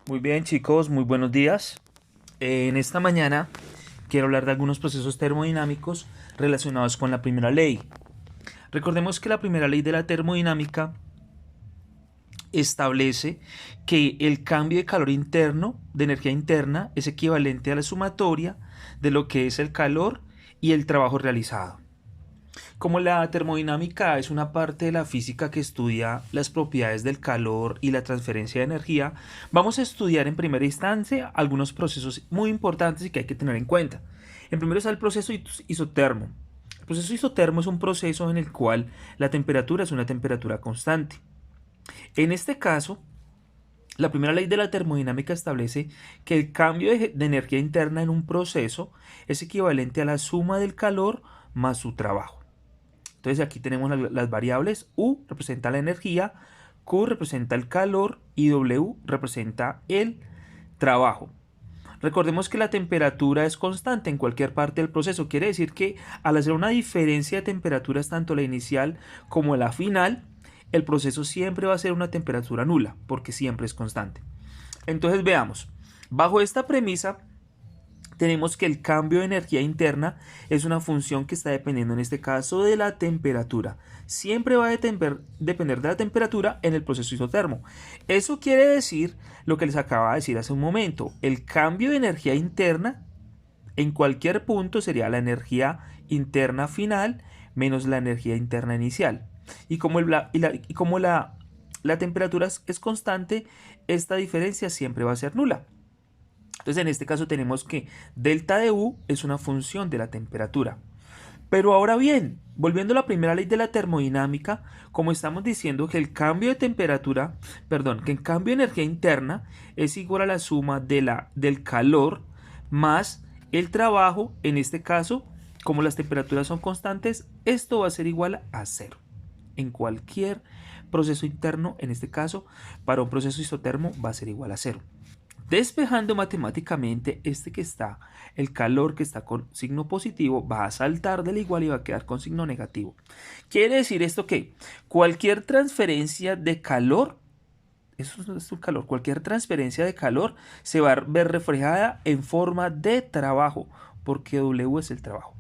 Muy bien, chicos, muy buenos días. En esta mañana quiero hablar de algunos procesos termodinámicos relacionados con la primera ley. Recordemos que la primera ley de la termodinámica establece que el cambio de calor interno, de energía interna, es equivalente a la sumatoria de lo que es el calor y el trabajo realizado. Como la termodinámica es una parte de la física que estudia las propiedades del calor y la transferencia de energía, vamos a estudiar en primera instancia algunos procesos muy importantes y que hay que tener en cuenta. En primero está el proceso isotermo. El proceso isotermo es un proceso en el cual la temperatura es una temperatura constante. En este caso, la primera ley de la termodinámica establece que el cambio de energía interna en un proceso es equivalente a la suma del calor más su trabajo. Entonces aquí tenemos las variables. U representa la energía, Q representa el calor y W representa el trabajo. Recordemos que la temperatura es constante en cualquier parte del proceso. Quiere decir que al hacer una diferencia de temperaturas tanto la inicial como la final, el proceso siempre va a ser una temperatura nula porque siempre es constante. Entonces veamos. Bajo esta premisa tenemos que el cambio de energía interna es una función que está dependiendo en este caso de la temperatura. Siempre va a depender de la temperatura en el proceso isotermo. Eso quiere decir lo que les acaba de decir hace un momento. El cambio de energía interna en cualquier punto sería la energía interna final menos la energía interna inicial. Y como la temperatura es constante, esta diferencia siempre va a ser nula. Entonces en este caso tenemos que delta de U es una función de la temperatura. Pero ahora bien, volviendo a la primera ley de la termodinámica, como estamos diciendo que el cambio de temperatura, que el cambio de energía interna es igual a la suma del calor más el trabajo, en este caso, como las temperaturas son constantes, esto va a ser igual a cero. En cualquier proceso interno, en este caso, para un proceso isotermo va a ser igual a cero. Despejando matemáticamente el calor que está con signo positivo va a saltar del igual y va a quedar con signo negativo. Quiere decir esto que cualquier transferencia de calor, eso es un calor, cualquier transferencia de calor se va a ver reflejada en forma de trabajo, porque W es el trabajo.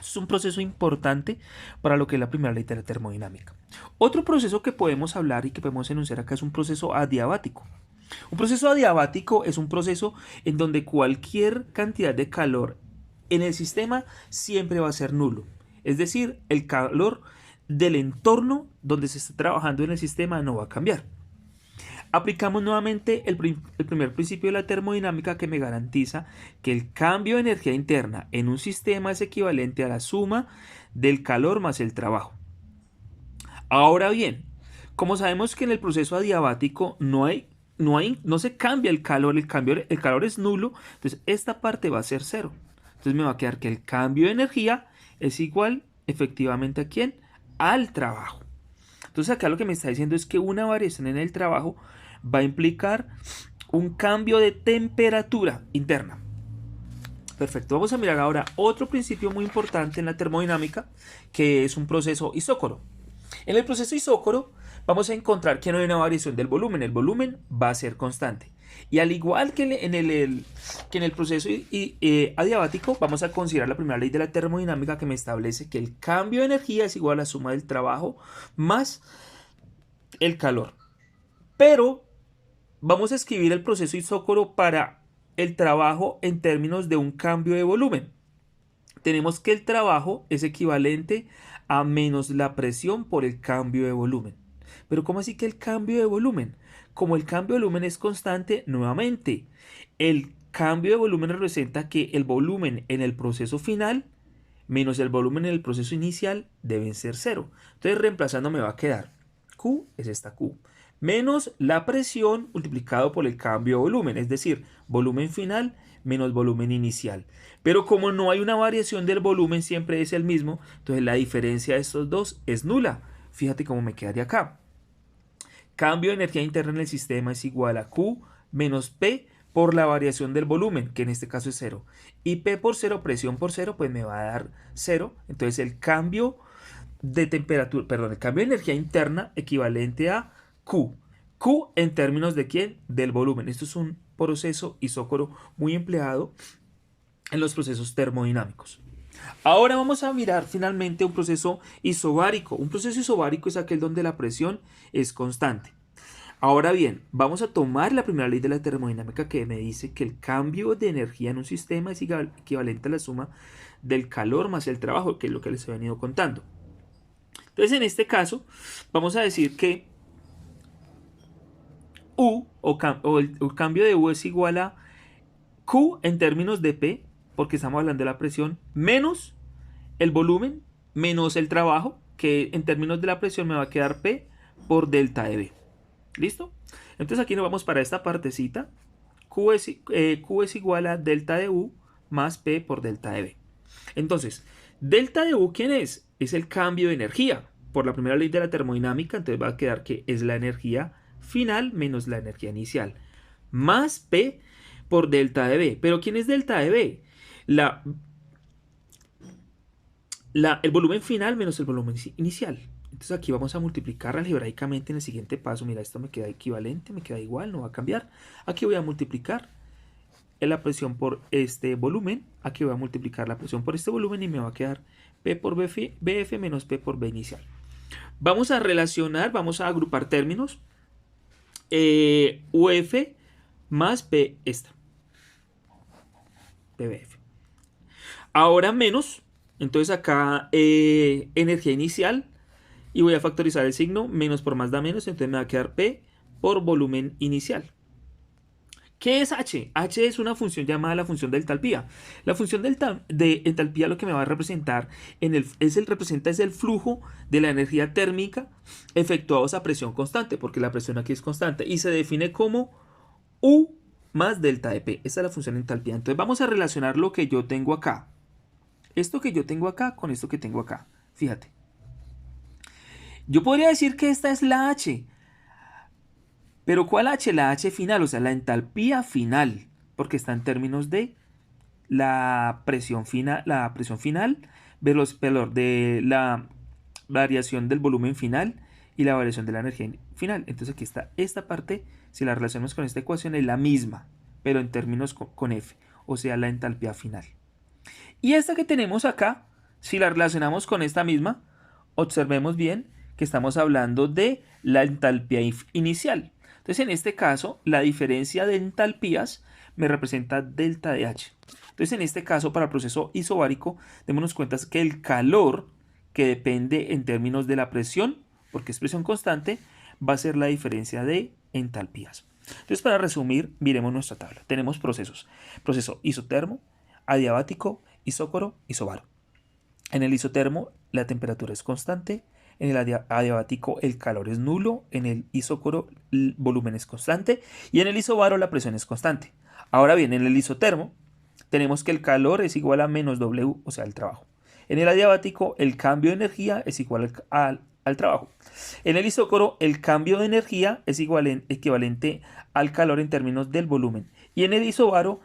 Es un proceso importante para lo que es la primera ley de la termodinámica. Otro proceso que podemos hablar y que podemos enunciar acá es un proceso adiabático. Un proceso adiabático es un proceso en donde cualquier cantidad de calor en el sistema siempre va a ser nulo. Es decir, el calor del entorno donde se está trabajando en el sistema no va a cambiar. Aplicamos nuevamente el primer principio de la termodinámica que me garantiza que el cambio de energía interna en un sistema es equivalente a la suma del calor más el trabajo. Ahora bien, como sabemos que en el proceso adiabático no se cambia el calor es nulo, entonces esta parte va a ser cero. Entonces me va a quedar que el cambio de energía es igual efectivamente ¿a quién? Al trabajo. Entonces acá lo que me está diciendo es que una variación en el trabajo va a implicar un cambio de temperatura interna. Perfecto, vamos a mirar ahora otro principio muy importante en la termodinámica, que es un proceso isócoro. En el proceso isócoro vamos a encontrar que no hay una variación del volumen. El volumen va a ser constante. Y al igual que en el proceso adiabático, vamos a considerar la primera ley de la termodinámica que me establece que el cambio de energía es igual a la suma del trabajo más el calor. Pero vamos a escribir el proceso isócoro para el trabajo en términos de un cambio de volumen. Tenemos que el trabajo es equivalente a menos la presión por el cambio de volumen. Pero ¿cómo así que el cambio de volumen? Como el cambio de volumen es constante, nuevamente, el cambio de volumen representa que el volumen en el proceso final menos el volumen en el proceso inicial deben ser cero. Entonces reemplazando me va a quedar Q es esta Q menos la presión multiplicado por el cambio de volumen, es decir, volumen final menos volumen inicial. Pero como no hay una variación del volumen, siempre es el mismo, entonces la diferencia de estos dos es nula. Fíjate cómo me quedaría acá. Cambio de energía interna en el sistema es igual a Q menos P por la variación del volumen, que en este caso es 0. Y P por 0, presión por 0, pues me va a dar 0. Entonces el cambio de temperatura, el cambio de energía interna equivalente a Q Q en términos de ¿quién? Del volumen. Esto es un proceso isócoro muy empleado en los procesos termodinámicos. Ahora vamos a mirar finalmente un proceso isobárico. Un proceso isobárico es aquel donde la presión es constante. Ahora bien, vamos a tomar la primera ley de la termodinámica que me dice que el cambio de energía en un sistema es equivalente a la suma del calor más el trabajo, que es lo que les he venido contando. Entonces, en este caso, vamos a decir que U el cambio de U es igual a Q en términos de P, porque estamos hablando de la presión, menos el volumen, menos el trabajo, que en términos de la presión me va a quedar P por delta de B. ¿Listo? Entonces aquí nos vamos para esta partecita. Q es igual a delta de U más P por delta de B. Entonces, delta de U, ¿quién es? Es el cambio de energía. Por la primera ley de la termodinámica, entonces va a quedar que es la energía final menos la energía inicial. Más P por delta de B. ¿Pero quién es delta de B? El volumen final menos el volumen inicial. Entonces aquí vamos a multiplicar algebraicamente en el siguiente paso. Mira, esto me queda equivalente, me queda igual, no va a cambiar. Aquí voy a multiplicar la presión por este volumen. Aquí voy a multiplicar la presión por este volumen y me va a quedar P por BF menos P por B inicial. Vamos a relacionar, vamos a agrupar términos. UF más P esta. PBF. Ahora menos, entonces acá energía inicial. Y voy a factorizar el signo, menos por más da menos, entonces me va a quedar P por volumen inicial. ¿Qué es H? H es una función llamada la función de entalpía. La función de entalpía lo que me va a representar es el flujo de la energía térmica efectuados a presión constante, porque la presión aquí es constante y se define como U más delta de P. Esa es la función de entalpía. Entonces vamos a relacionar lo que yo tengo acá. Esto que yo tengo acá con esto que tengo acá. Fíjate. Yo podría decir que esta es la H. Pero ¿cuál H? La H final, o sea, la entalpía final, porque está en términos de la presión final de la variación del volumen final y la variación de la energía final. Entonces aquí está esta parte, si la relacionamos con esta ecuación, es la misma, pero en términos con F, o sea, la entalpía final. Y esta que tenemos acá, si la relacionamos con esta misma, observemos bien que estamos hablando de la entalpía inicial. Entonces, en este caso, la diferencia de entalpías me representa delta de H. Entonces, en este caso, para el proceso isobárico, démonos cuenta que el calor, que depende en términos de la presión, porque es presión constante, va a ser la diferencia de entalpías. Entonces, para resumir, miremos nuestra tabla. Tenemos procesos. Proceso isotermo, adiabático, isócoro, isobaro. En el isotermo, la temperatura es constante. En el adiabático el calor es nulo, en el isócoro el volumen es constante y en el isobaro la presión es constante. Ahora bien, en el isotermo tenemos que el calor es igual a menos W, o sea, el trabajo. En el adiabático el cambio de energía es igual al trabajo. En el isócoro el cambio de energía es equivalente al calor en términos del volumen. Y en el isobaro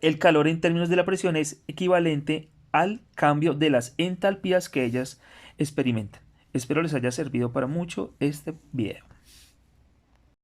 el calor en términos de la presión es equivalente al cambio de las entalpías que ellas experimentan. Espero les haya servido para mucho este video.